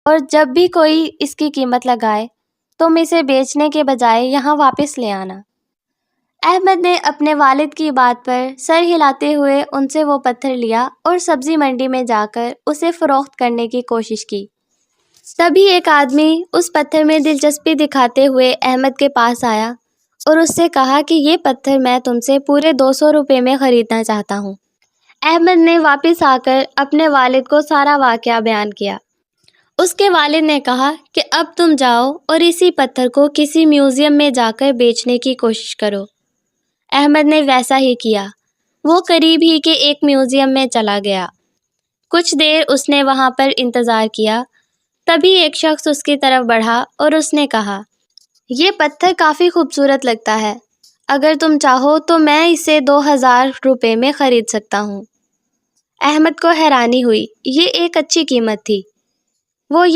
اور جب بھی کوئی اس کی قیمت لگائے تم اسے بیچنے کے بجائے یہاں واپس لے آنا۔ احمد نے اپنے والد کی بات پر سر ہلاتے ہوئے ان سے وہ پتھر لیا اور سبزی منڈی میں جا کر اسے فروخت کرنے کی کوشش کی۔ تبھی ایک آدمی اس پتھر میں دلچسپی دکھاتے ہوئے احمد کے پاس آیا اور اس سے کہا کہ یہ پتھر میں تم سے پورے 200 روپے میں خریدنا چاہتا ہوں۔ احمد نے واپس آ کر اپنے والد کو سارا واقعہ بیان کیا۔ اس کے والد نے کہا کہ اب تم جاؤ اور اسی پتھر کو کسی میوزیم میں جا کر بیچنے کی کوشش کرو۔ احمد نے ویسا ہی کیا۔ وہ قریب ہی کے ایک میوزیم میں چلا گیا۔ کچھ دیر اس نے وہاں پر انتظار کیا، تبھی ایک شخص اس کی طرف بڑھا اور اس نے کہا، یہ پتھر کافی خوبصورت لگتا ہے، اگر تم چاہو تو میں اسے 2000 روپے میں خرید سکتا ہوں۔ احمد کو حیرانی ہوئی، یہ ایک اچھی قیمت تھی۔ وہ